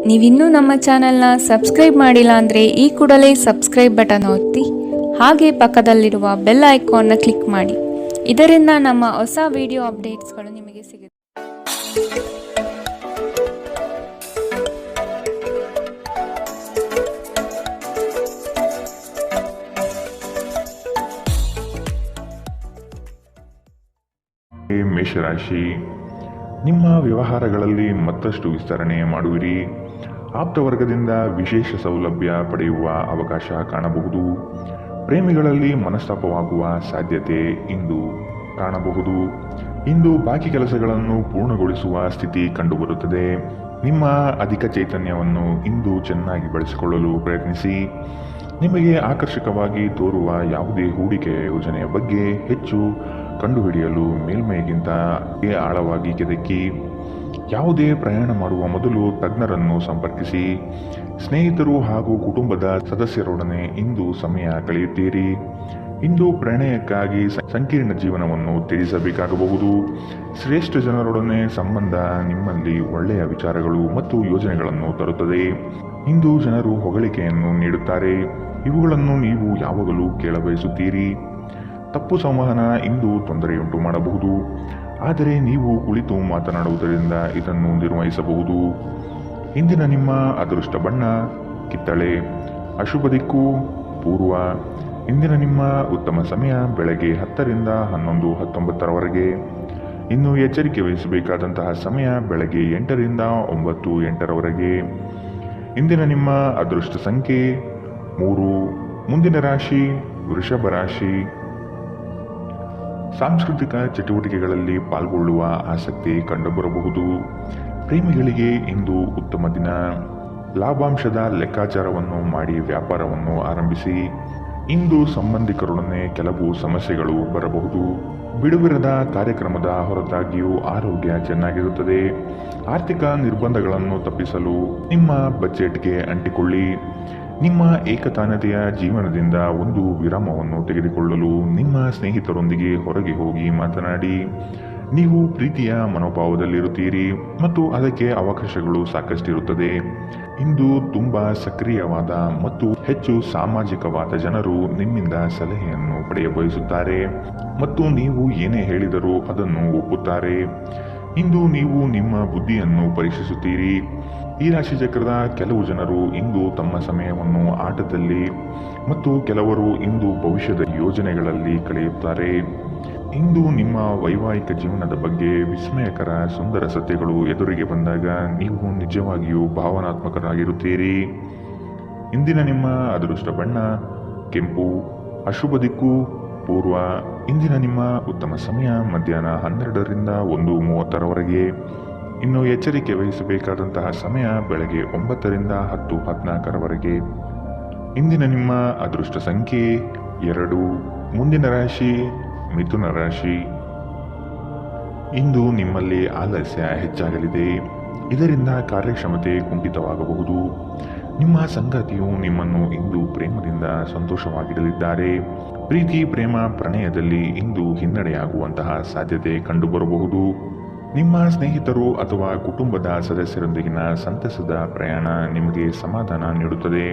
ನೀವಿನ್ನೂ ನಮ್ಮ ಚಾನೆಲ್ನ ಸಬ್ಸ್ಕ್ರೈಬ್ ಮಾಡಿಲ್ಲ ಅಂದರೆ ಈ ಕೂಡಲೇ ಸಬ್ಸ್ಕ್ರೈಬ್ ಬಟನ್ ಒತ್ತಿ ಹಾಗೆ ಪಕ್ಕದಲ್ಲಿರುವ ಬೆಲ್ ಐಕಾನ್ನ ಕ್ಲಿಕ್ ಮಾಡಿ. ಇದರಿಂದ ನಮ್ಮ ಹೊಸ ವಿಡಿಯೋ ಅಪ್ಡೇಟ್ಸ್ಗಳು ನಿಮಗೆ ಸಿಗುತ್ತೆ. ಮೇಷರಾಶಿ, ನಿಮ್ಮ ವ್ಯವಹಾರಗಳಲ್ಲಿ ಮತ್ತಷ್ಟು ವಿಸ್ತರಣೆ ಮಾಡುವಿರಿ. ಆಪ್ತ ವರ್ಗದಿಂದ ವಿಶೇಷ ಸೌಲಭ್ಯ ಪಡೆಯುವ ಅವಕಾಶ ಕಾಣಬಹುದು. ಪ್ರೇಮಿಗಳಲ್ಲಿ ಮನಸ್ತಾಪವಾಗುವ ಸಾಧ್ಯತೆ ಇಂದು ಕಾಣಬಹುದು. ಇಂದು ಬಾಕಿ ಕೆಲಸಗಳನ್ನು ಪೂರ್ಣಗೊಳಿಸುವ ಸ್ಥಿತಿ ಕಂಡುಬರುತ್ತದೆ. ನಿಮ್ಮ ಅಧಿಕ ಚೈತನ್ಯವನ್ನು ಇಂದು ಚೆನ್ನಾಗಿ ಬಳಸಿಕೊಳ್ಳಲು ಪ್ರಯತ್ನಿಸಿ. ನಿಮಗೆ ಆಕರ್ಷಕವಾಗಿ ತೋರುವ ಯಾವುದೇ ಹೂಡಿಕೆ ಯೋಜನೆಯ ಬಗ್ಗೆ ಹೆಚ್ಚು ಕಂಡುಹಿಡಿಯಲು ಮೇಲ್ಮೈಗಿಂತ ಆಳವಾಗಿ ಕೆದಕಿ. ಯಾವುದೇ ಪ್ರಯಾಣ ಮಾಡುವ ಮೊದಲು ತಜ್ಞರನ್ನು ಸಂಪರ್ಕಿಸಿ. ಸ್ನೇಹಿತರು ಹಾಗೂ ಕುಟುಂಬದ ಸದಸ್ಯರೊಡನೆ ಇಂದು ಸಮಯ ಕಳೆಯುತ್ತೀರಿ. ಇಂದು ಪ್ರಣಯಕ್ಕಾಗಿ ಸಂಕೀರ್ಣ ಜೀವನವನ್ನು ತ್ಯಜಿಸಬೇಕಾಗಬಹುದು. ಶ್ರೇಷ್ಠ ಜನರೊಡನೆ ಸಂಬಂಧ ನಿಮ್ಮಲ್ಲಿ ಒಳ್ಳೆಯ ವಿಚಾರಗಳು ಮತ್ತು ಯೋಜನೆಗಳನ್ನು ತರುತ್ತದೆ. ಇಂದು ಜನರು ಹೊಗಳಿಕೆಯನ್ನು ನೀಡುತ್ತಾರೆ. ಇವುಗಳನ್ನು ನೀವು ಯಾವಾಗಲೂ ಕೇಳಬಯಸುತ್ತೀರಿ. ತಪ್ಪು ಸಂವಹನ ಇಂದು ತೊಂದರೆಯುಂಟು ಮಾಡಬಹುದು, ಆದರೆ ನೀವು ಕುಳಿತು ಮಾತನಾಡುವುದರಿಂದ ಇದನ್ನು ನಿರ್ವಹಿಸಬಹುದು. ಇಂದಿನ ನಿಮ್ಮ ಅದೃಷ್ಟ ಬಣ್ಣ ಕಿತ್ತಳೆ. ಅಶುಭ ದಿಕ್ಕು ಪೂರ್ವ. ಇಂದಿನ ನಿಮ್ಮ ಉತ್ತಮ ಸಮಯ ಬೆಳಗ್ಗೆ 10 ರಿಂದ 11:19 ಇನ್ನು ಎಚ್ಚರಿಕೆ ವಹಿಸಬೇಕಾದಂತಹ ಸಮಯ ಬೆಳಗ್ಗೆ 8 ರಿಂದ 9:08 ಇಂದಿನ ನಿಮ್ಮ ಅದೃಷ್ಟ ಸಂಖ್ಯೆ 3. ಮುಂದಿನ ರಾಶಿ ವೃಷಭ ರಾಶಿ. ಸಾಂಸ್ಕೃತಿಕ ಚಟುವಟಿಕೆಗಳಲ್ಲಿ ಪಾಲ್ಗೊಳ್ಳುವ ಆಸಕ್ತಿ ಕಂಡುಬರಬಹುದು. ಪ್ರೇಮಿಗಳಿಗೆ ಇಂದು ಉತ್ತಮ ದಿನ. ಲಾಭಾಂಶದ ಲೆಕ್ಕಾಚಾರವನ್ನು ಮಾಡಿ ವ್ಯಾಪಾರವನ್ನು ಆರಂಭಿಸಿ. ಇಂದು ಸಂಬಂಧಿಕರೊಡನೆ ಕೆಲವು ಸಮಸ್ಯೆಗಳು ಬರಬಹುದು. ಬಿಡುವಿರದ ಕಾರ್ಯಕ್ರಮದ ಹೊರತಾಗಿಯೂ ಆರೋಗ್ಯ ಚೆನ್ನಾಗಿರುತ್ತದೆ. ಆರ್ಥಿಕ ನಿರ್ಬಂಧಗಳನ್ನು ತಪ್ಪಿಸಲು ನಿಮ್ಮ ಬಜೆಟ್ಗೆ ಅಂಟಿಕೊಳ್ಳಿ. ನಿಮ್ಮ ಏಕತಾನತೆಯ ಜೀವನದಿಂದ ಒಂದು ವಿರಾಮವನ್ನು ತೆಗೆದುಕೊಳ್ಳಲು ನಿಮ್ಮ ಸ್ನೇಹಿತರೊಂದಿಗೆ ಹೊರಗೆ ಹೋಗಿ ಮಾತನಾಡಿ. ನೀವು ಪ್ರೀತಿಯ ಮನೋಭಾವದಲ್ಲಿರುತ್ತೀರಿ ಮತ್ತು ಅದಕ್ಕೆ ಅವಕಾಶಗಳು ಸಾಕಷ್ಟಿರುತ್ತದೆ. ಇಂದು ತುಂಬಾ ಸಕ್ರಿಯವಾದ ಮತ್ತು ಹೆಚ್ಚು ಸಾಮಾಜಿಕವಾದ ಜನರು ನಿಮ್ಮಿಂದ ಸಲಹೆಯನ್ನು ಪಡೆಯಬಯಸುತ್ತಾರೆ ಮತ್ತು ನೀವು ಏನೇ ಹೇಳಿದರೂ ಅದನ್ನು ಒಪ್ಪುತ್ತಾರೆ. ಇಂದು ನೀವು ನಿಮ್ಮ ಬುದ್ಧಿಯನ್ನು ಪರೀಕ್ಷಿಸುತ್ತೀರಿ. ಈ ರಾಶಿ ಚಕ್ರದ ಕೆಲವು ಜನರು ಇಂದು ತಮ್ಮ ಸಮಯವನ್ನು ಆಟದಲ್ಲಿ ಮತ್ತು ಕೆಲವರು ಇಂದು ಭವಿಷ್ಯದ ಯೋಜನೆಗಳಲ್ಲಿ ಕಳೆಯುತ್ತಾರೆ. ಇಂದು ನಿಮ್ಮ ವೈವಾಹಿಕ ಜೀವನದ ಬಗ್ಗೆ ವಿಸ್ಮಯಕರ ಸುಂದರ ಸತ್ಯಗಳು ಎದುರಿಗೆ ಬಂದಾಗ ನೀವು ನಿಜವಾಗಿಯೂ ಭಾವನಾತ್ಮಕರಾಗಿರುತ್ತೀರಿ. ಇಂದಿನ ನಿಮ್ಮ ಅದೃಷ್ಟ ಬಣ್ಣ ಕೆಂಪು. ಅಶುಭ ದಿಕ್ಕು ಪೂರ್ವ. ಇಂದಿನ ನಿಮ್ಮ ಉತ್ತಮ ಸಮಯ ಮಧ್ಯಾಹ್ನ 12 ರಿಂದ 1:30 ಇನ್ನು ಎಚ್ಚರಿಕೆ ವಹಿಸಬೇಕಾದಂತಹ ಸಮಯ ಬೆಳಗ್ಗೆ 9 ರಿಂದ 10:14 ಇಂದಿನ ನಿಮ್ಮ ಅದೃಷ್ಟ ಸಂಖ್ಯೆ 2. ಮುಂದಿನ ರಾಶಿ ಮಿಥುನ ರಾಶಿ. ಇಂದು ನಿಮ್ಮಲ್ಲಿ ಆಲಸ್ಯ ಹೆಚ್ಚಾಗಲಿದೆ. ಇದರಿಂದ ಕಾರ್ಯಕ್ಷಮತೆ ಕುಂಠಿತವಾಗಬಹುದು. ನಿಮ್ಮ ಸಂಗಾತಿಯು ನಿಮ್ಮನ್ನು ಇಂದು ಪ್ರೇಮದಿಂದ ಸಂತೋಷವಾಗಿಡಲಿದ್ದಾರೆ. ಪ್ರೀತಿ ಪ್ರೇಮ ಪ್ರಣಯದಲ್ಲಿ ಇಂದು ಹಿನ್ನಡೆಯಾಗುವಂತಹ ಸಾಧ್ಯತೆ ಕಂಡುಬರಬಹುದು. ನಿಮ್ಮ ಸ್ನೇಹಿತರು ಅಥವಾ ಕುಟುಂಬದ ಸದಸ್ಯರೊಂದಿಗಿನ ಸಂತಸದ ಪ್ರಯಾಣ ನಿಮಗೆ ಸಮಾಧಾನ ನೀಡುತ್ತದೆ.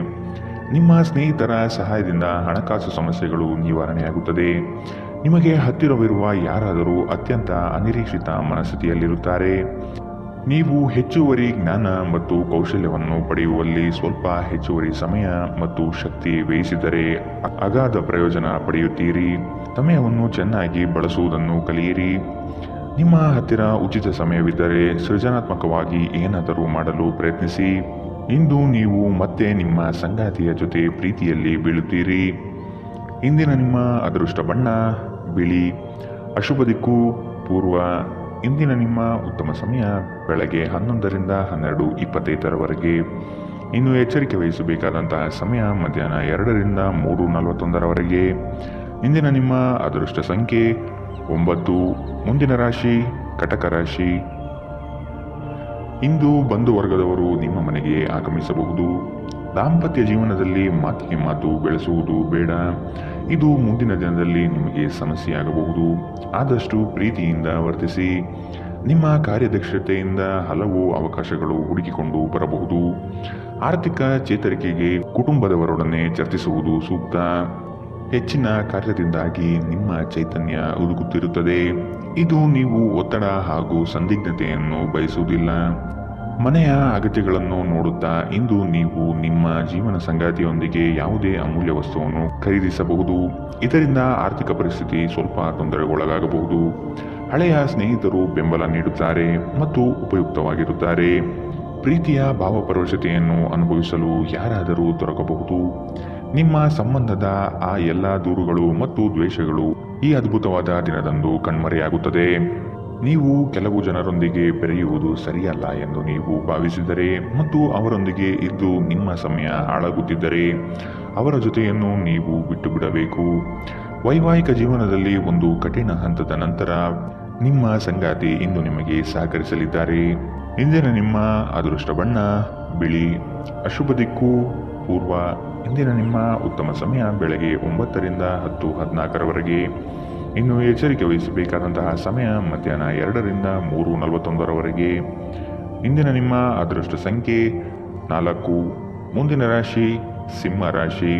ನಿಮ್ಮ ಸ್ನೇಹಿತರ ಸಹಾಯದಿಂದ ಹಣಕಾಸು ಸಮಸ್ಯೆಗಳು ನಿವಾರಣೆಯಾಗುತ್ತದೆ. ನಿಮಗೆ ಹತ್ತಿರವಿರುವ ಯಾರಾದರೂ ಅತ್ಯಂತ ಅನಿರೀಕ್ಷಿತ ಮನಸ್ಥಿತಿಯಲ್ಲಿರುತ್ತಾರೆ. ನೀವು ಹೆಚ್ಚುವರಿ ಜ್ಞಾನ ಮತ್ತು ಕೌಶಲ್ಯವನ್ನು ಪಡೆಯುವಲ್ಲಿ ಸ್ವಲ್ಪ ಹೆಚ್ಚುವರಿ ಸಮಯ ಮತ್ತು ಶಕ್ತಿ ವ್ಯಯಿಸಿದರೆ ಅಗಾಧ ಪ್ರಯೋಜನ ಪಡೆಯುತ್ತೀರಿ. ಸಮಯವನ್ನು ಚೆನ್ನಾಗಿ ಬಳಸುವುದನ್ನು ಕಲಿಯಿರಿ. ನಿಮ್ಮ ಹತ್ತಿರ ಉಚಿತ ಸಮಯವಿದ್ದರೆ ಸೃಜನಾತ್ಮಕವಾಗಿ ಏನಾದರೂ ಮಾಡಲು ಪ್ರಯತ್ನಿಸಿ. ಇಂದು ನೀವು ಮತ್ತೆ ನಿಮ್ಮ ಸಂಗಾತಿಯ ಜೊತೆ ಪ್ರೀತಿಯಲ್ಲಿ ಬೀಳುತ್ತೀರಿ. ಇಂದಿನ ನಿಮ್ಮ ಅದೃಷ್ಟ ಬಣ್ಣ ಬಿಳಿ. ಅಶುಭ ದಿಕ್ಕು ಪೂರ್ವ. ಇಂದಿನ ನಿಮ್ಮ ಉತ್ತಮ ಸಮಯ ಬೆಳಗ್ಗೆ 11 ರಿಂದ 12:25 ಇನ್ನು ಎಚ್ಚರಿಕೆ ವಹಿಸಬೇಕಾದಂತಹ ಸಮಯ ಮಧ್ಯಾಹ್ನ 2 ರಿಂದ 3:41 ಇಂದಿನ ನಿಮ್ಮ ಅದೃಷ್ಟ ಸಂಖ್ಯೆ 9. ಮುಂದಿನ ರಾಶಿ ಕಟಕ ರಾಶಿ. ಇಂದು ಬಂಧು ವರ್ಗದವರು ನಿಮ್ಮ ಮನೆಗೆ ಆಗಮಿಸಬಹುದು. ದಾಂಪತ್ಯ ಜೀವನದಲ್ಲಿ ಮಾತಿಗೆ ಮಾತು ಬೆಳೆಸುವುದು ಬೇಡ. ಇದು ಮುಂದಿನ ದಿನದಲ್ಲಿ ನಿಮಗೆ ಸಮಸ್ಯೆಯಾಗಬಹುದು. ಆದಷ್ಟು ಪ್ರೀತಿಯಿಂದ ವರ್ತಿಸಿ. ನಿಮ್ಮ ಕಾರ್ಯದಕ್ಷತೆಯಿಂದ ಹಲವು ಅವಕಾಶಗಳು ಹುಡುಕಿಕೊಂಡು ಬರಬಹುದು. ಆರ್ಥಿಕ ಚೇತರಿಕೆಗೆ ಕುಟುಂಬದವರೊಡನೆ ಚರ್ಚಿಸುವುದು ಸೂಕ್ತ. ಹೆಚ್ಚಿನ ಕಾರ್ಯದಿಂದಾಗಿ ನಿಮ್ಮ ಚೈತನ್ಯ ಉದುಗುತ್ತಿರುತ್ತದೆ. ಇದು ನೀವು ಒತ್ತಡ ಹಾಗೂ ಸಂದಿಗ್ಧತೆಯನ್ನು ಬಯಸುವುದಿಲ್ಲ. ಮನೆಯ ಅಗತ್ಯಗಳನ್ನು ನೋಡುತ್ತಾ ಇಂದು ನೀವು ನಿಮ್ಮ ಜೀವನ ಸಂಗಾತಿಯೊಂದಿಗೆ ಯಾವುದೇ ಅಮೂಲ್ಯ ವಸ್ತುವನ್ನು ಖರೀದಿಸಬಹುದು. ಇದರಿಂದ ಆರ್ಥಿಕ ಪರಿಸ್ಥಿತಿ ಸ್ವಲ್ಪ ತೊಂದರೆಗೊಳಗಾಗಬಹುದು. ಹಳೆಯ ಸ್ನೇಹಿತರು ಬೆಂಬಲ ನೀಡುತ್ತಾರೆ ಮತ್ತು ಉಪಯುಕ್ತವಾಗಿರುತ್ತಾರೆ. ಪ್ರೀತಿಯ ಭಾವಪರವಶತೆಯನ್ನು ಅನುಭವಿಸಲು ಯಾರಾದರೂ ದೊರಕಬಹುದು. ನಿಮ್ಮ ಸಂಬಂಧದ ಆ ಎಲ್ಲ ದೂರುಗಳು ಮತ್ತು ದ್ವೇಷಗಳು ಈ ಅದ್ಭುತವಾದ ದಿನದಂದು ಕಣ್ಮರೆಯಾಗುತ್ತದೆ. ನೀವು ಕೆಲವು ಜನರೊಂದಿಗೆ ಬೆರೆಯುವುದು ಸರಿಯಲ್ಲ ಎಂದು ನೀವು ಭಾವಿಸಿದರೆ ಮತ್ತು ಅವರೊಂದಿಗೆ ಇದ್ದು ನಿಮ್ಮ ಸಮಯ ಹಾಳಾಗುತ್ತಿದ್ದರೆ ಅವರ ಜೊತೆಯನ್ನು ನೀವು ಬಿಟ್ಟು ಬಿಡಬೇಕು. ವೈವಾಹಿಕ ಜೀವನದಲ್ಲಿ ಒಂದು ಕಠಿಣ ಹಂತದ ನಂತರ ನಿಮ್ಮ ಸಂಗಾತಿ ಇಂದು ನಿಮಗೆ ಸಹಕರಿಸಲಿದ್ದಾರೆ. ಇಂದಿನ ನಿಮ್ಮ ಅದೃಷ್ಟ ಬಣ್ಣ ಬಿಳಿ. ಅಶುಭ ದಿಕ್ಕು ಪೂರ್ವ. ಇಂದಿನ ನಿಮ್ಮ ಉತ್ತಮ ಸಮಯ ಬೆಳಗ್ಗೆ 9 ರಿಂದ 10:14 ಇನ್ನು ಎಚ್ಚರಿಕೆ ವಹಿಸಬೇಕಾದಂತಹ ಸಮಯ ಮಧ್ಯಾಹ್ನ 2 ರಿಂದ 3:41 ಇಂದಿನ ನಿಮ್ಮ ಅದೃಷ್ಟ ಸಂಖ್ಯೆ 4. ಮುಂದಿನ ರಾಶಿ ಸಿಂಹ ರಾಶಿ.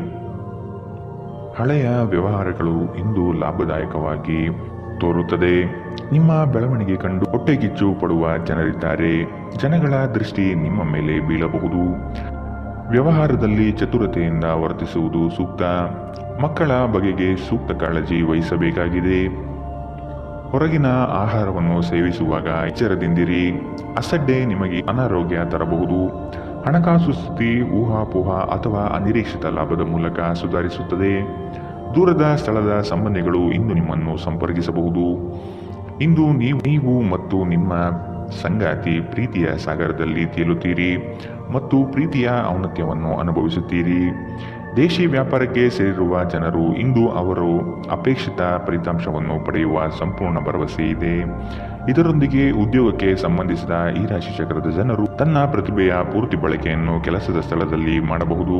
ಹಳೆಯ ವ್ಯವಹಾರಗಳು ಇಂದು ಲಾಭದಾಯಕವಾಗಿ ತೋರುತ್ತದೆ. ನಿಮ್ಮ ಬೆಳವಣಿಗೆ ಕಂಡು ಹೊಟ್ಟೆಕಿಚ್ಚು ಪಡುವ ಜನರಿದ್ದಾರೆ. ಜನಗಳ ದೃಷ್ಟಿ ನಿಮ್ಮ ಮೇಲೆ ಬೀಳಬಹುದು. ವ್ಯವಹಾರದಲ್ಲಿ ಚತುರತೆಯಿಂದ ವರ್ತಿಸುವುದು ಸೂಕ್ತ. ಮಕ್ಕಳ ಬಗೆಗೆ ಸೂಕ್ತ ಕಾಳಜಿ ವಹಿಸಬೇಕಾಗಿದೆ. ಹೊರಗಿನ ಆಹಾರವನ್ನು ಸೇವಿಸುವಾಗ ಎಚ್ಚರದಿಂದಿರಿ. ಅಸಡ್ಡೆ ನಿಮಗೆ ಅನಾರೋಗ್ಯ ತರಬಹುದು. ಹಣಕಾಸು ಸ್ಥಿತಿ ಊಹಾಪೋಹ ಅಥವಾ ಅನಿರೀಕ್ಷಿತ ಲಾಭದ ಮೂಲಕ ಸುಧಾರಿಸುತ್ತದೆ. ದೂರದ ಸ್ಥಳದ ಸಂಬಂಧಿಗಳು ಇಂದು ನಿಮ್ಮನ್ನು ಸಂಪರ್ಕಿಸಬಹುದು. ಇಂದು ನೀವು ಮತ್ತು ನಿಮ್ಮ ಸಂಗಾತಿ ಪ್ರೀತಿಯ ಸಾಗರದಲ್ಲಿ ತೇಲುತ್ತೀರಿ ಮತ್ತು ಪ್ರೀತಿಯ ಔನ್ನತ್ಯವನ್ನು ಅನುಭವಿಸುತ್ತೀರಿ. ದೇಶಿ ವ್ಯಾಪಾರಕ್ಕೆ ಸೇರಿರುವ ಜನರು ಇಂದು ಅವರು ಅಪೇಕ್ಷಿತ ಫಲಿತಾಂಶವನ್ನು ಪಡೆಯುವ ಸಂಪೂರ್ಣ ಭರವಸೆ ಇದೆ. ಇದರೊಂದಿಗೆ ಉದ್ಯೋಗಕ್ಕೆ ಸಂಬಂಧಿಸಿದ ಈ ರಾಶಿ ಚಕ್ರದ ಜನರು ತನ್ನ ಪ್ರತಿಭೆಯ ಪೂರ್ತಿ ಬಳಕೆಯನ್ನು ಕೆಲಸದ ಸ್ಥಳದಲ್ಲಿ ಮಾಡಬಹುದು.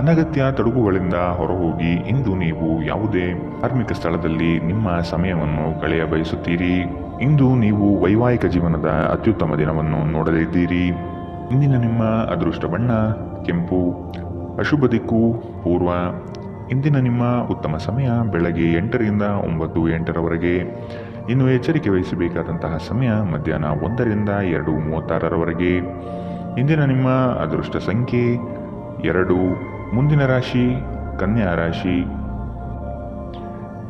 ಅನಗತ್ಯ ತೊಡಗುಗಳಿಂದ ಹೊರಹೋಗಿ ಇಂದು ನೀವು ಯಾವುದೇ ಧಾರ್ಮಿಕ ಸ್ಥಳದಲ್ಲಿ ನಿಮ್ಮ ಸಮಯವನ್ನು ಕಳೆಯ ಬಯಸುತ್ತೀರಿ. ಇಂದು ನೀವು ವೈವಾಹಿಕ ಜೀವನದ ಅತ್ಯುತ್ತಮ ದಿನವನ್ನು ನೋಡಲಿದ್ದೀರಿ. ಇಂದಿನ ನಿಮ್ಮ ಅದೃಷ್ಟ ಬಣ್ಣ ಕೆಂಪು. ಅಶುಭ ದಿಕ್ಕು ಪೂರ್ವ. ಇಂದಿನ ನಿಮ್ಮ ಉತ್ತಮ ಸಮಯ ಬೆಳಗ್ಗೆ 8 ರಿಂದ 9:08 ಇನ್ನು ಎಚ್ಚರಿಕೆ ವಹಿಸಬೇಕಾದಂತಹ ಸಮಯ ಮಧ್ಯಾಹ್ನ 1 ರಿಂದ 2:36 ಇಂದಿನ ನಿಮ್ಮ ಅದೃಷ್ಟ ಸಂಖ್ಯೆ 2. ಮುಂದಿನ ರಾಶಿ ಕನ್ಯಾ ರಾಶಿ.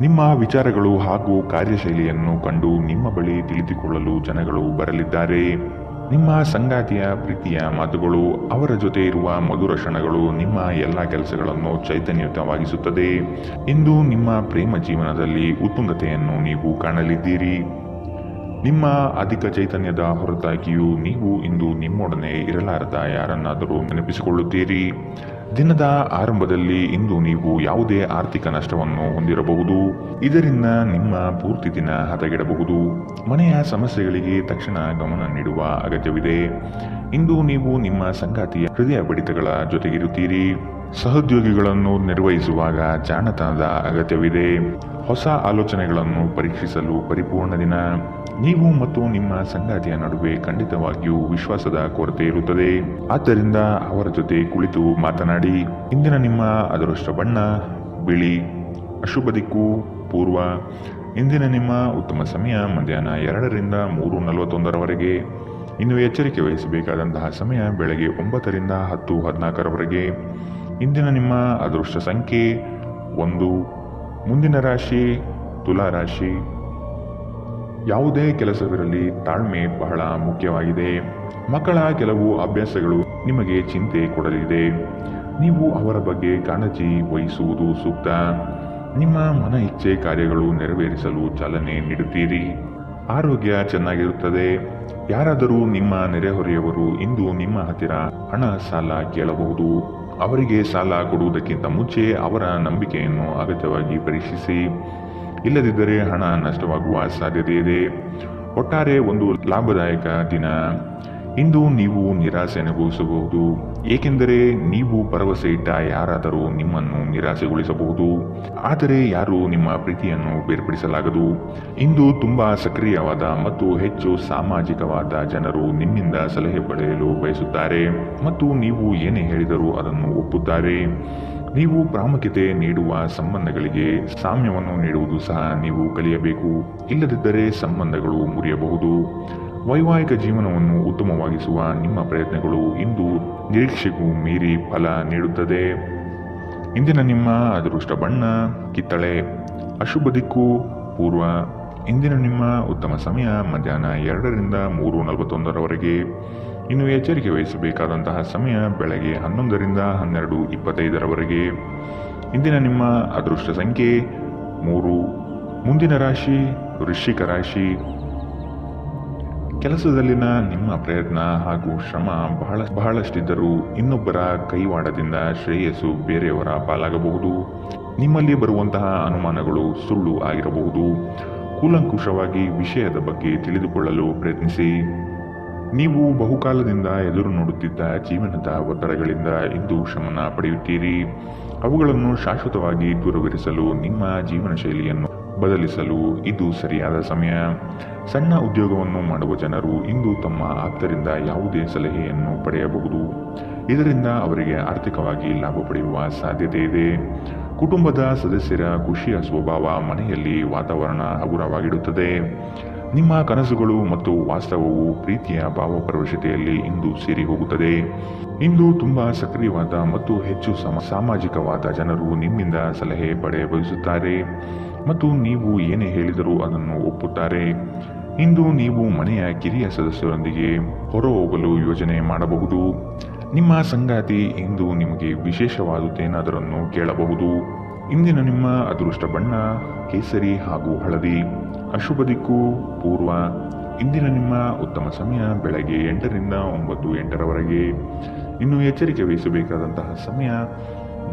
ನಿಮ್ಮ ವಿಚಾರಗಳು ಹಾಗೂ ಕಾರ್ಯಶೈಲಿಯನ್ನು ಕಂಡು ನಿಮ್ಮ ಬಳಿ ತಿಳಿದುಕೊಳ್ಳಲು ಜನಗಳು ಬರಲಿದ್ದಾರೆ. ನಿಮ್ಮ ಸಂಗಾತಿಯ ಪ್ರೀತಿಯ ಮಾತುಗಳು, ಅವರ ಜೊತೆ ಇರುವ ಮಧುರ ಕ್ಷಣಗಳು ನಿಮ್ಮ ಎಲ್ಲ ಕೆಲಸಗಳನ್ನು ಚೈತನ್ಯಯುತವಾಗಿಸುತ್ತದೆ. ಇಂದು ನಿಮ್ಮ ಪ್ರೇಮ ಜೀವನದಲ್ಲಿ ಉತ್ತುಂಗತೆಯನ್ನು ನೀವು ಕಾಣಲಿದ್ದೀರಿ. ನಿಮ್ಮ ಅಧಿಕ ಚೈತನ್ಯದ ಹೊರತಾಗಿಯೂ ನೀವು ಇಂದು ನಿಮ್ಮೊಡನೆ ಇರಲಾರದ ಯಾರನ್ನಾದರೂ ನೆನಪಿಸಿಕೊಳ್ಳುತ್ತೀರಿ. ದಿನದ ಆರಂಭದಲ್ಲಿ ಇಂದು ನೀವು ಯಾವುದೇ ಆರ್ಥಿಕ ನಷ್ಟವನ್ನು ಹೊಂದಿರಬಹುದು. ಇದರಿಂದ ನಿಮ್ಮ ಪೂರ್ತಿ ದಿನ ಹದಗೆಡಬಹುದು. ಮನೆಯ ಸಮಸ್ಯೆಗಳಿಗೆ ತಕ್ಷಣ ಗಮನ ನೀಡುವ ಅಗತ್ಯವಿದೆ. ಇಂದು ನೀವು ನಿಮ್ಮ ಸಂಗಾತಿಯ ಹೃದಯ ಬಡಿತಗಳ ಜೊತೆಗಿರುತ್ತೀರಿ. ಸಹೋದ್ಯೋಗಿಗಳನ್ನು ನಿರ್ವಹಿಸುವಾಗ ಜಾಣತನದ ಅಗತ್ಯವಿದೆ. ಹೊಸ ಆಲೋಚನೆಗಳನ್ನು ಪರೀಕ್ಷಿಸಲು ಪರಿಪೂರ್ಣ ದಿನ. ನೀವು ಮತ್ತು ನಿಮ್ಮ ಸಂಗಾತಿಯ ನಡುವೆ ಖಂಡಿತವಾಗಿಯೂ ವಿಶ್ವಾಸದ ಕೊರತೆ ಇರುತ್ತದೆ. ಆದ್ದರಿಂದ ಅವರ ಜೊತೆ ಕುಳಿತು ಮಾತನಾಡಿ. ಇಂದಿನ ನಿಮ್ಮ ಅದೃಷ್ಟ ಬಣ್ಣ ಬಿಳಿ. ಅಶುಭ ದಿಕ್ಕು ಪೂರ್ವ. ಇಂದಿನ ನಿಮ್ಮ ಉತ್ತಮ ಸಮಯ ಮಧ್ಯಾಹ್ನ 2 ರಿಂದ 3:41 ಇನ್ನು ಎಚ್ಚರಿಕೆ ವಹಿಸಬೇಕಾದಂತಹ ಸಮಯ ಬೆಳಗ್ಗೆ 9 ರಿಂದ 10:14 ಇಂದಿನ ನಿಮ್ಮ ಅದೃಷ್ಟ ಸಂಖ್ಯೆ 1. ಮುಂದಿನ ರಾಶಿ ತುಲಾ ರಾಶಿ. ಯಾವುದೇ ಕೆಲಸವಿರಲಿ ತಾಳ್ಮೆ ಬಹಳ ಮುಖ್ಯವಾಗಿದೆ. ಮಕ್ಕಳ ಕೆಲವು ಅಭ್ಯಾಸಗಳು ನಿಮಗೆ ಚಿಂತೆ ಕೊಡಲಿದೆ. ನೀವು ಅವರ ಬಗ್ಗೆ ಕಾಳಜಿ ವಹಿಸುವುದು ಸೂಕ್ತ. ನಿಮ್ಮ ಮನ ಇಚ್ಛೆ ಕಾರ್ಯಗಳು ನೆರವೇರಿಸಲು ಚಾಲನೆ ನೀಡುತ್ತೀರಿ. ಆರೋಗ್ಯ ಚೆನ್ನಾಗಿರುತ್ತದೆ. ಯಾರಾದರೂ ನಿಮ್ಮ ನೆರೆಹೊರೆಯವರು ಇಂದು ನಿಮ್ಮ ಹತ್ತಿರ ಹಣ ಸಾಲ ಕೇಳಬಹುದು. ಅವರಿಗೆ ಸಾಲ ಕೊಡುವುದಕ್ಕಿಂತ ಮುಂಚೆ ಅವರ ನಂಬಿಕೆಯನ್ನು ಅಗತ್ಯವಾಗಿ ಪರೀಕ್ಷಿಸಿ. ಇಲ್ಲದಿದ್ದರೆ ಹಣ ನಷ್ಟವಾಗುವ ಸಾಧ್ಯತೆ ಇದೆ. ಒಟ್ಟಾರೆ ಒಂದು ಲಾಭದಾಯಕ ದಿನ. ಇಂದು ನೀವು ನಿರಾಸೆ ಅನುಭವಿಸಬಹುದು, ಏಕೆಂದರೆ ನೀವು ಭರವಸೆ ಇಟ್ಟ ಯಾರಾದರೂ ನಿಮ್ಮನ್ನು ನಿರಾಸೆಗೊಳಿಸಬಹುದು, ಆದರೆ ಯಾರೂ ನಿಮ್ಮ ಪ್ರೀತಿಯನ್ನು ಬೇರ್ಪಡಿಸಲಾಗದು. ಇಂದು ತುಂಬಾ ಸಕ್ರಿಯವಾದ ಮತ್ತು ಹೆಚ್ಚು ಸಾಮಾಜಿಕವಾದ ಜನರು ನಿಮ್ಮಿಂದ ಸಲಹೆ ಪಡೆಯಲು ಬಯಸುತ್ತಾರೆ ಮತ್ತು ನೀವು ಏನೇ ಹೇಳಿದರೂ ಅದನ್ನು ಒಪ್ಪುತ್ತಾರೆ. ನೀವು ಪ್ರಾಮುಖ್ಯತೆ ನೀಡುವ ಸಂಬಂಧಗಳಿಗೆ ಸಾಮ್ಯವನ್ನು ನೀಡುವುದು ಸಹ ನೀವು ಕಲಿಯಬೇಕು, ಇಲ್ಲದಿದ್ದರೆ ಸಂಬಂಧಗಳು ಮುರಿಯಬಹುದು. ವೈವಾಹಿಕ ಜೀವನವನ್ನು ಉತ್ತಮವಾಗಿಸುವ ನಿಮ್ಮ ಪ್ರಯತ್ನಗಳು ಇಂದು ನಿರೀಕ್ಷೆಗೂ ಮೀರಿ ಫಲ ನೀಡುತ್ತದೆ. ಇಂದಿನ ನಿಮ್ಮ ಅದೃಷ್ಟ ಬಣ್ಣ ಕಿತ್ತಳೆ. ಅಶುಭ ದಿಕ್ಕು ಪೂರ್ವ. ಇಂದಿನ ನಿಮ್ಮ ಉತ್ತಮ ಸಮಯ ಮಧ್ಯಾಹ್ನ 2ರಿಂದ 3:41 ಇನ್ನು ಎಚ್ಚರಿಕೆ ವಹಿಸಬೇಕಾದಂತಹ ಸಮಯ ಬೆಳಗ್ಗೆ 11ರಿಂದ 12:25 ಇಂದಿನ ನಿಮ್ಮ ಅದೃಷ್ಟ ಸಂಖ್ಯೆ 3. ಮುಂದಿನ ರಾಶಿ ವೃಶ್ಚಿಕ ರಾಶಿ. ಕೆಲಸದಲ್ಲಿನ ನಿಮ್ಮ ಪ್ರಯತ್ನ ಹಾಗೂ ಶ್ರಮ ಬಹಳಷ್ಟಿದ್ದರೂ ಇನ್ನೊಬ್ಬರ ಕೈವಾಡದಿಂದ ಶ್ರೇಯಸ್ಸು ಬೇರೆಯವರ ಪಾಲಾಗಬಹುದು. ನಿಮ್ಮಲ್ಲಿ ಬರುವಂತಹ ಅನುಮಾನಗಳು ಸುಳ್ಳು ಆಗಿರಬಹುದು. ಕೂಲಂಕುಷವಾಗಿ ವಿಷಯದ ಬಗ್ಗೆ ತಿಳಿದುಕೊಳ್ಳಲು ಪ್ರಯತ್ನಿಸಿ. ನೀವು ಬಹುಕಾಲದಿಂದ ಎದುರು ನೋಡುತ್ತಿದ್ದ ಜೀವನದ ಒತ್ತಡಗಳಿಂದ ಇಂದು ಶಮನ ಪಡೆಯುತ್ತೀರಿ. ಅವುಗಳನ್ನು ಶಾಶ್ವತವಾಗಿ ದೂರವಿರಿಸಲು ನಿಮ್ಮ ಜೀವನ ಶೈಲಿಯನ್ನು ಬದಲಿಸಲು ಇದು ಸರಿಯಾದ ಸಮಯ. ಸಣ್ಣ ಉದ್ಯೋಗವನ್ನು ಮಾಡುವ ಜನರು ಇಂದು ತಮ್ಮ ಆಪ್ತರಿಂದ ಯಾವುದೇ ಸಲಹೆಯನ್ನು ಪಡೆಯಬಹುದು. ಇದರಿಂದ ಅವರಿಗೆ ಆರ್ಥಿಕವಾಗಿ ಲಾಭ ಪಡೆಯುವ ಸಾಧ್ಯತೆ ಇದೆ. ಕುಟುಂಬದ ಸದಸ್ಯರ ಖುಷಿಯ ಸ್ವಭಾವ ಮನೆಯಲ್ಲಿ ವಾತಾವರಣ ಹಗುರವಾಗಿಡುತ್ತದೆ. ನಿಮ್ಮ ಕನಸುಗಳು ಮತ್ತು ವಾಸ್ತವವು ಪ್ರೀತಿಯ ಭಾವಪರವಶತೆಯಲ್ಲಿ ಇಂದು ಸೇರಿ ಹೋಗುತ್ತದೆ. ಇಂದು ತುಂಬಾ ಸಕ್ರಿಯವಾದ ಮತ್ತು ಹೆಚ್ಚು ಸಾಮಾಜಿಕವಾದ ಜನರು ನಿಮ್ಮಿಂದ ಸಲಹೆ ಪಡೆಯ ಬಯಸುತ್ತಾರೆ ಮತ್ತು ನೀವು ಏನೇ ಹೇಳಿದರೂ ಅದನ್ನು ಒಪ್ಪುತ್ತಾರೆ. ಇಂದು ನೀವು ಮನೆಯ ಕಿರಿಯ ಸದಸ್ಯರೊಂದಿಗೆ ಹೊರಹೋಗಲು ಯೋಜನೆ ಮಾಡಬಹುದು. ನಿಮ್ಮ ಸಂಗಾತಿ ಇಂದು ನಿಮಗೆ ವಿಶೇಷವಾದುದೇನಾದರನ್ನು ಕೇಳಬಹುದು. ಇಂದಿನ ನಿಮ್ಮ ಅದೃಷ್ಟ ಬಣ್ಣ ಕೇಸರಿ ಹಾಗೂ ಹಳದಿ. ಅಶುಭ ದಿಕ್ಕು ಪೂರ್ವ. ಇಂದಿನ ನಿಮ್ಮ ಉತ್ತಮ ಸಮಯ ಬೆಳಗ್ಗೆ 8ರಿಂದ 9:08 ಇನ್ನು ಎಚ್ಚರಿಕೆ ವಹಿಸಬೇಕಾದಂತಹ ಸಮಯ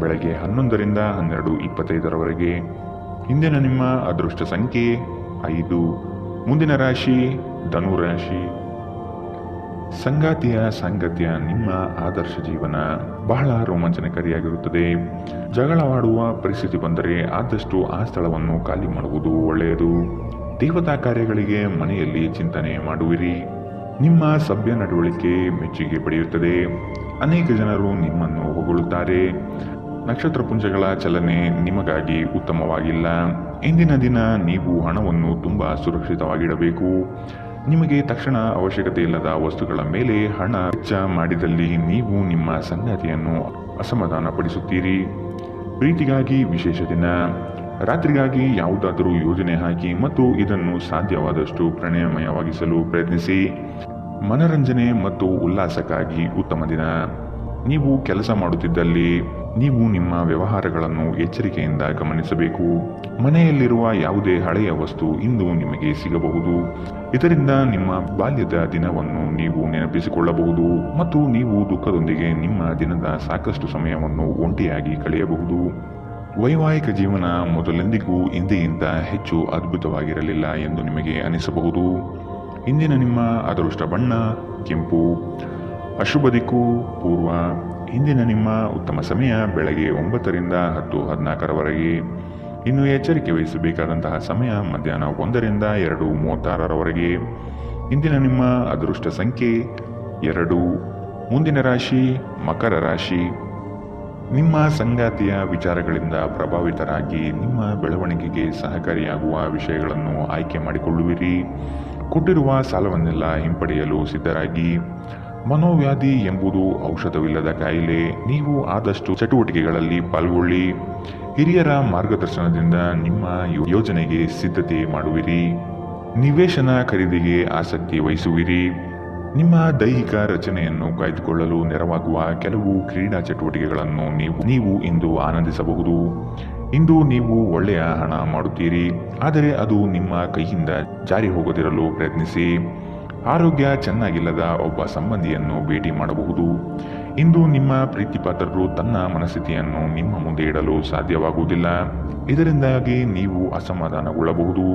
ಬೆಳಗ್ಗೆ 11ರಿಂದ 12:25 ಇಂದಿನ ನಿಮ್ಮ ಅದೃಷ್ಟ ಸಂಖ್ಯೆ 5. ಮುಂದಿನ ರಾಶಿ ಧನು ರಾಶಿ. ಸಂಗಾತಿಯ ಸಾಂಗತ್ಯ ನಿಮ್ಮ ಆದರ್ಶ ಜೀವನ ಬಹಳ ರೋಮಾಂಚನಕಾರಿಯಾಗಿರುತ್ತದೆ. ಜಗಳವಾಡುವ ಪರಿಸ್ಥಿತಿ ಬಂದರೆ ಆದಷ್ಟು ಆ ಸ್ಥಳವನ್ನು ಖಾಲಿ ಮಾಡುವುದು ಒಳ್ಳೆಯದು. ದೇವತಾ ಕಾರ್ಯಗಳಿಗೆ ಮನೆಯಲ್ಲಿ ಚಿಂತನೆ ಮಾಡುವಿರಿ. ನಿಮ್ಮ ಸಭ್ಯ ನಡವಳಿಕೆ ಮೆಚ್ಚುಗೆ ಪಡೆಯುತ್ತದೆ. ಅನೇಕ ಜನರು ನಿಮ್ಮನ್ನು ಹೊಗಳುತ್ತಾರೆ. ನಕ್ಷತ್ರ ಪುಂಜಗಳ ಚಲನೆ ನಿಮಗಾಗಿ ಉತ್ತಮವಾಗಿಲ್ಲ. ಇಂದಿನ ದಿನ ನೀವು ಹಣವನ್ನು ತುಂಬಾ ಸುರಕ್ಷಿತವಾಗಿಡಬೇಕು. ನಿಮಗೆ ತಕ್ಷಣ ಅವಶ್ಯಕತೆ ಇಲ್ಲದ ವಸ್ತುಗಳ ಮೇಲೆ ಹಣ ವೆಚ್ಚ ಮಾಡಿದಲ್ಲಿ ನೀವು ನಿಮ್ಮ ಸಂಗಾತಿಯನ್ನು ಅಸಮಾಧಾನಪಡಿಸುತ್ತೀರಿ. ಪ್ರೀತಿಗಾಗಿ ವಿಶೇಷ ದಿನ. ರಾತ್ರಿಗಾಗಿ ಯಾವುದಾದರೂ ಯೋಜನೆ ಹಾಕಿ ಮತ್ತು ಇದನ್ನು ಸಾಧ್ಯವಾದಷ್ಟು ಪ್ರಣಯಮಯವಾಗಿಸಲು ಪ್ರಯತ್ನಿಸಿ. ಮನರಂಜನೆ ಮತ್ತು ಉಲ್ಲಾಸಕ್ಕಾಗಿ ಉತ್ತಮ ದಿನ. ನೀವು ಕೆಲಸ ಮಾಡುತ್ತಿದ್ದಲ್ಲಿ ನೀವು ನಿಮ್ಮ ವ್ಯವಹಾರಗಳನ್ನು ಎಚ್ಚರಿಕೆಯಿಂದ ಗಮನಿಸಬೇಕು. ಮನೆಯಲ್ಲಿರುವ ಯಾವುದೇ ಹಳೆಯ ವಸ್ತು ಇಂದು ನಿಮಗೆ ಸಿಗಬಹುದು. ಇದರಿಂದ ನಿಮ್ಮ ಬಾಲ್ಯದ ದಿನವನ್ನು ನೀವು ನೆನಪಿಸಿಕೊಳ್ಳಬಹುದು ಮತ್ತು ನೀವು ದುಃಖದೊಂದಿಗೆ ನಿಮ್ಮ ದಿನದ ಸಾಕಷ್ಟು ಸಮಯವನ್ನು ಒಂಟಿಯಾಗಿ ಕಳೆಯಬಹುದು. ವೈವಾಹಿಕ ಜೀವನ ಮೊದಲೆಂದಿಗೂ ಹಿಂದೆಯಿಂದ ಹೆಚ್ಚು ಅದ್ಭುತವಾಗಿರಲಿಲ್ಲ ಎಂದು ನಿಮಗೆ ಅನಿಸಬಹುದು. ಇಂದಿನ ನಿಮ್ಮ ಅದೃಷ್ಟ ಬಣ್ಣ ಕೆಂಪು. ಅಶುಭ ದಿಕ್ಕು ಪೂರ್ವ. ಇಂದಿನ ನಿಮ್ಮ ಉತ್ತಮ ಸಮಯ ಬೆಳಗ್ಗೆ 9ರಿಂದ 10:14 ಇನ್ನು ಎಚ್ಚರಿಕೆ ವಹಿಸಬೇಕಾದಂತಹ ಸಮಯ ಮಧ್ಯಾಹ್ನ 1ರಿಂದ 2:36 ಇಂದಿನ ನಿಮ್ಮ ಅದೃಷ್ಟ ಸಂಖ್ಯೆ 2. ಮುಂದಿನ ರಾಶಿ ಮಕರ ರಾಶಿ. ನಿಮ್ಮ ಸಂಗಾತಿಯ ವಿಚಾರಗಳಿಂದ ಪ್ರಭಾವಿತರಾಗಿ ನಿಮ್ಮ ಬೆಳವಣಿಗೆಗೆ ಸಹಕಾರಿಯಾಗುವ ವಿಷಯಗಳನ್ನು ಆಯ್ಕೆ ಮಾಡಿಕೊಳ್ಳುವಿರಿ. ಕೊಟ್ಟಿರುವ ಸಾಲವನ್ನೆಲ್ಲ ಹಿಂಪಡೆಯಲು ಸಿದ್ಧರಾಗಿ. ಮನೋವ್ಯಾಧಿ ಎಂಬುದು ಔಷಧವಿಲ್ಲದ ಕಾಯಿಲೆ. ನೀವು ಆದಷ್ಟು ಚಟುವಟಿಕೆಗಳಲ್ಲಿ ಪಾಲ್ಗೊಳ್ಳಿ. ಹಿರಿಯರ ಮಾರ್ಗದರ್ಶನದಿಂದ ನಿಮ್ಮ ಯೋಜನೆಗೆ ಸಿದ್ಧತೆ ಮಾಡುವಿರಿ. ನಿವೇಶನ ಖರೀದಿಗೆ ಆಸಕ್ತಿ ವಹಿಸುವಿರಿ. ನಿಮ್ಮ ದೈಹಿಕ ರಚನೆಯನ್ನು ಕಾಯ್ದುಕೊಳ್ಳಲು ನೆರವಾಗುವ ಕೆಲವು ಕ್ರೀಡಾ ಚಟುವಟಿಕೆಗಳನ್ನು ನೀವು ಇಂದು ಆನಂದಿಸಬಹುದು. ಇಂದು ನೀವು ಒಳ್ಳೆಯ ಹಣ ಮಾಡುತ್ತೀರಿ, ಆದರೆ ಅದು ನಿಮ್ಮ ಕೈಯಿಂದ ಜಾರಿ ಹೋಗದಿರಲು ಪ್ರಯತ್ನಿಸಿ. ಆರೋಗ್ಯ ಚೆನ್ನಾಗಿಲ್ಲದ ಒಬ್ಬ ಸಂಬಂಧಿಯನ್ನು ಭೇಟಿ ಮಾಡಬಹುದು. ಇಂದು ನಿಮ್ಮ ಪ್ರೀತಿಪಾತ್ರರು ತನ್ನ ಮನಸ್ಥಿತಿಯನ್ನು ನಿಮ್ಮ ಮುಂದೆ ಇಡಲು ಸಾಧ್ಯವಾಗುವುದಿಲ್ಲ. ಇದರಿಂದಾಗಿ ನೀವು ಅಸಮಾಧಾನಗೊಳ್ಳಬಹುದು.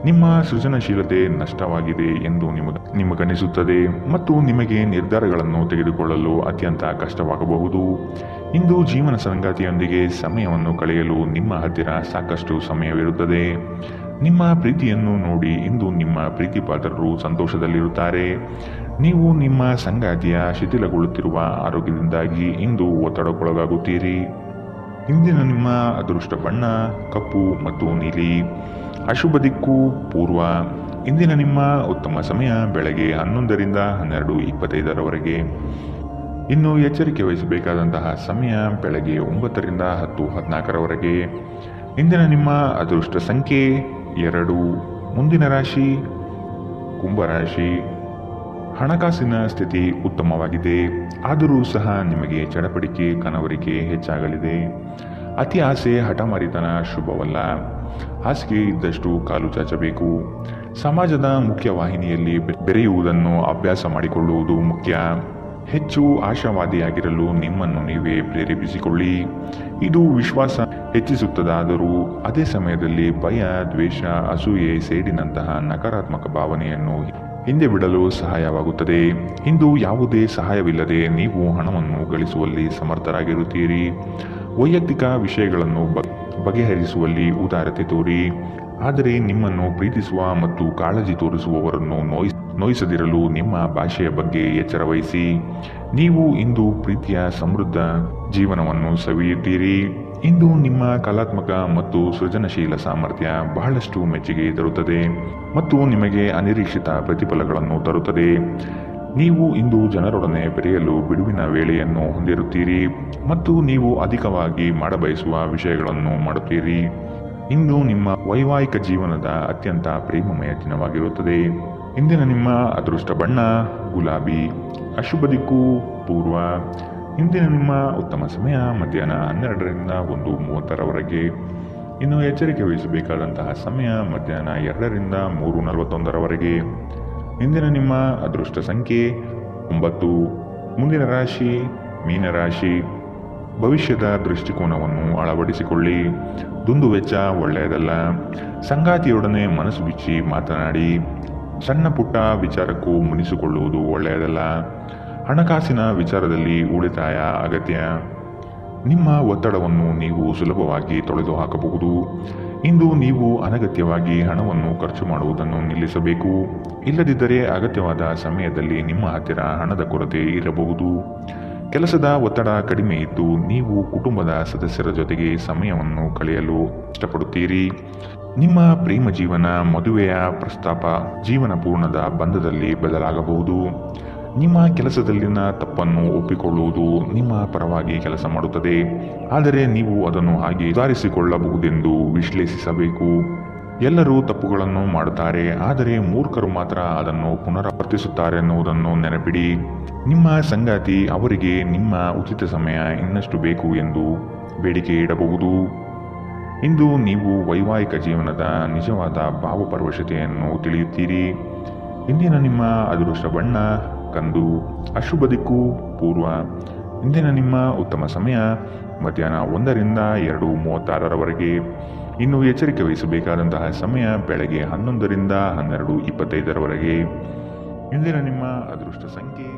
ನಿಮ್ಮ ಸೃಜನಶೀಲತೆ ನಷ್ಟವಾಗಿದೆ ಎಂದು ನಿಮಗನಿಸುತ್ತದೆ ಮತ್ತು ನಿಮಗೆ ನಿರ್ಧಾರಗಳನ್ನು ತೆಗೆದುಕೊಳ್ಳಲು ಅತ್ಯಂತ ಕಷ್ಟವಾಗಬಹುದು. ಇಂದು ಜೀವನ ಸಂಗಾತಿಯೊಂದಿಗೆ ಸಮಯವನ್ನು ಕಳೆಯಲು ನಿಮ್ಮ ಹತ್ತಿರ ಸಾಕಷ್ಟು ಸಮಯವಿರುತ್ತದೆ. ನಿಮ್ಮ ಪ್ರೀತಿಯನ್ನು ನೋಡಿ ಇಂದು ನಿಮ್ಮ ಪ್ರೀತಿಪಾತ್ರರು ಸಂತೋಷದಲ್ಲಿರುತ್ತಾರೆ. ನೀವು ನಿಮ್ಮ ಸಂಗಾತಿಯ ಶಿಥಿಲಗೊಳ್ಳುತ್ತಿರುವ ಆರೋಗ್ಯದಿಂದಾಗಿ ಇಂದು ಒತ್ತಡಕ್ಕೊಳಗಾಗುತ್ತೀರಿ. ಇಂದಿನ ನಿಮ್ಮ ಅದೃಷ್ಟ ಬಣ್ಣ ಕಪ್ಪು ಮತ್ತು ನೀಲಿ. ಅಶುಭ ದಿಕ್ಕು ಪೂರ್ವ. ಇಂದಿನ ನಿಮ್ಮ ಉತ್ತಮ ಸಮಯ ಬೆಳಗ್ಗೆ 11ರಿಂದ 12:25 ಇನ್ನು ಎಚ್ಚರಿಕೆ ವಹಿಸಬೇಕಾದಂತಹ ಸಮಯ ಬೆಳಗ್ಗೆ 9ರಿಂದ 10:14 ಇಂದಿನ ನಿಮ್ಮ ಅದೃಷ್ಟ ಸಂಖ್ಯೆ 2. ಮುಂದಿನ ರಾಶಿ ಕುಂಭರಾಶಿ. ಹಣಕಾಸಿನ ಸ್ಥಿತಿ ಉತ್ತಮವಾಗಿದೆ, ಆದರೂ ಸಹ ನಿಮಗೆ ಚಡಪಡಿಕೆ ಕನವರಿಕೆ ಹೆಚ್ಚಾಗಲಿದೆ. ಅತಿ ಆಸೆ ಹಠಮಾರಿತನ ಶುಭವಲ್ಲ. ಹಾಸಿಗೆ ಇದ್ದಷ್ಟು ಕಾಲು ಚಾಚಬೇಕು. ಸಮಾಜದ ಮುಖ್ಯವಾಹಿನಿಯಲ್ಲಿ ಬೆರೆಯುವುದನ್ನು ಅಭ್ಯಾಸ ಮಾಡಿಕೊಳ್ಳುವುದು ಮುಖ್ಯ. ಹೆಚ್ಚು ಆಶಾವಾದಿಯಾಗಿರಲು ನಿಮ್ಮನ್ನು ನೀವೇ ಪ್ರೇರೇಪಿಸಿಕೊಳ್ಳಿ. ಇದು ವಿಶ್ವಾಸ ಹೆಚ್ಚಿಸುತ್ತದಾದರೂ ಅದೇ ಸಮಯದಲ್ಲಿ ಭಯ, ದ್ವೇಷ, ಅಸೂಯೆ, ಸೇಡಿನಂತಹ ನಕಾರಾತ್ಮಕ ಭಾವನೆಯನ್ನು ಹಿಂದೆ ಬಿಡಲು ಸಹಾಯವಾಗುತ್ತದೆ. ಇಂದು ಯಾವುದೇ ಸಹಾಯವಿಲ್ಲದೆ ನೀವು ಹಣವನ್ನು ಗಳಿಸುವಲ್ಲಿ ಸಮರ್ಥರಾಗಿರುತ್ತೀರಿ. ವೈಯಕ್ತಿಕ ವಿಷಯಗಳನ್ನು ಬಗೆಹರಿಸುವಲ್ಲಿ ಉದಾರತೆ ತೋರಿ. ಆದರೆ ನಿಮ್ಮನ್ನು ಪ್ರೀತಿಸುವ ಮತ್ತು ಕಾಳಜಿ ತೋರಿಸುವವರನ್ನು ನೋಯಿಸದಿರಲು ನಿಮ್ಮ ಭಾಷೆಯ ಬಗ್ಗೆ ಎಚ್ಚರ ವಹಿಸಿ. ನೀವು ಇಂದು ಪ್ರೀತಿಯ ಸಮೃದ್ಧ ಜೀವನವನ್ನು ಸವಿಯುತ್ತೀರಿ. ಇಂದು ನಿಮ್ಮ ಕಲಾತ್ಮಕ ಮತ್ತು ಸೃಜನಶೀಲ ಸಾಮರ್ಥ್ಯ ಬಹಳಷ್ಟು ಮೆಚ್ಚುಗೆ ತರುತ್ತದೆ ಮತ್ತು ನಿಮಗೆ ಅನಿರೀಕ್ಷಿತ ಪ್ರತಿಫಲಗಳನ್ನು ತರುತ್ತದೆ. ನೀವು ಇಂದು ಜನರೊಡನೆ ಬೆರೆಯಲು ಬಿಡುವಿನ ವೇಳೆಯನ್ನು ಹೊಂದಿರುತ್ತೀರಿ ಮತ್ತು ನೀವು ಅಧಿಕವಾಗಿ ಮಾಡಬಯಸುವ ವಿಷಯಗಳನ್ನು ಮಾಡುತ್ತೀರಿ. ಇಂದು ನಿಮ್ಮ ವೈವಾಹಿಕ ಜೀವನದ ಅತ್ಯಂತ ಪ್ರೇಮಮಯ ದಿನವಾಗಿರುತ್ತದೆ. ಇಂದಿನ ನಿಮ್ಮ ಅದೃಷ್ಟ ಬಣ್ಣ ಗುಲಾಬಿ. ಅಶುಭ ದಿಕ್ಕು ಪೂರ್ವ. ಇಂದಿನ ನಿಮ್ಮ ಉತ್ತಮ ಸಮಯ ಮಧ್ಯಾಹ್ನ 12ರಿಂದ 1:30 ಇನ್ನು ಎಚ್ಚರಿಕೆ ವಹಿಸಬೇಕಾದಂತಹ ಸಮಯ ಮಧ್ಯಾಹ್ನ 2ರಿಂದ 3:41 ಇಂದಿನ ನಿಮ್ಮ ಅದೃಷ್ಟ ಸಂಖ್ಯೆ 9. ಮುಂದಿನ ರಾಶಿ ಮೀನರಾಶಿ. ಭವಿಷ್ಯದ ದೃಷ್ಟಿಕೋನವನ್ನು ಅಳವಡಿಸಿಕೊಳ್ಳಿ. ದುಂದುವೆಚ್ಚ ಒಳ್ಳೆಯದಲ್ಲ. ಸಂಗಾತಿಯೊಡನೆ ಮನಸ್ಸು ಬಿಚ್ಚಿ ಮಾತನಾಡಿ. ಸಣ್ಣ ಪುಟ್ಟ ವಿಚಾರಕ್ಕೂ ಮುನಿಸಿಕೊಳ್ಳುವುದು ಒಳ್ಳೆಯದಲ್ಲ. ಹಣಕಾಸಿನ ವಿಚಾರದಲ್ಲಿ ಉಳಿತಾಯ ಅಗತ್ಯ. ನಿಮ್ಮ ಒತ್ತಡವನ್ನು ನೀವು ಸುಲಭವಾಗಿ ತೊಳೆದು ಹಾಕಬಹುದು. ಇಂದು ನೀವು ಅನಗತ್ಯವಾಗಿ ಹಣವನ್ನು ಖರ್ಚು ಮಾಡುವುದನ್ನು ನಿಲ್ಲಿಸಬೇಕು. ಇಲ್ಲದಿದ್ದರೆ ಅಗತ್ಯವಾದ ಸಮಯದಲ್ಲಿ ನಿಮ್ಮ ಹತ್ತಿರ ಹಣದ ಕೊರತೆ ಇರಬಹುದು. ಕೆಲಸದ ಒತ್ತಡ ಕಡಿಮೆ ಇದ್ದು ನೀವು ಕುಟುಂಬದ ಸದಸ್ಯರ ಜೊತೆಗೆ ಸಮಯವನ್ನು ಕಳೆಯಲು ಇಷ್ಟಪಡುತ್ತೀರಿ. ನಿಮ್ಮ ಪ್ರೇಮ ಜೀವನ ಮದುವೆಯ ಪ್ರಸ್ತಾಪ ಜೀವನ ಪೂರ್ಣದ ಬಂಧದಲ್ಲಿ ಬದಲಾಗಬಹುದು. ನಿಮ್ಮ ಕೆಲಸದಲ್ಲಿನ ತಪ್ಪನ್ನು ಒಪ್ಪಿಕೊಳ್ಳುವುದು ನಿಮ್ಮ ಪರವಾಗಿ ಕೆಲಸ ಮಾಡುತ್ತದೆ. ಆದರೆ ನೀವು ಅದನ್ನು ಹಾಗೆ ಸುಧಾರಿಸಿಕೊಳ್ಳಬಹುದೆಂದು ವಿಶ್ಲೇಷಿಸಬೇಕು. ಎಲ್ಲರೂ ತಪ್ಪುಗಳನ್ನು ಮಾಡುತ್ತಾರೆ, ಆದರೆ ಮೂರ್ಖರು ಮಾತ್ರ ಅದನ್ನು ಪುನರಾವರ್ತಿಸುತ್ತಾರೆನ್ನುವುದನ್ನು ನೆನಪಿಡಿ. ನಿಮ್ಮ ಸಂಗಾತಿ ಅವರಿಗೆ ನಿಮ್ಮ ಉಚಿತ ಸಮಯ ಇನ್ನಷ್ಟು ಬೇಕು ಎಂದು ಬೇಡಿಕೆ ಇಡಬಹುದು. ಇಂದು ನೀವು ವೈವಾಹಿಕ ಜೀವನದ ನಿಜವಾದ ಭಾವಪರವಶತೆಯನ್ನು ತಿಳಿಯುತ್ತೀರಿ. ಇಂದಿನ ನಿಮ್ಮ ಅದೃಷ್ಟ ಬಣ್ಣ ಕಂದು. ಅಶುಭ ದಿಕ್ಕು ಪೂರ್ವ. ಇಂದಿನ ನಿಮ್ಮ ಉತ್ತಮ ಸಮಯ ಮಧ್ಯಾಹ್ನ 1ರಿಂದ 2:36 ಇನ್ನು ಎಚ್ಚರಿಕೆ ವಹಿಸಬೇಕಾದಂತಹ ಸಮಯ ಬೆಳಗ್ಗೆ 11ರಿಂದ 12:25 ಇಂದಿನ ನಿಮ್ಮ ಅದೃಷ್ಟ ಸಂಖ್ಯೆ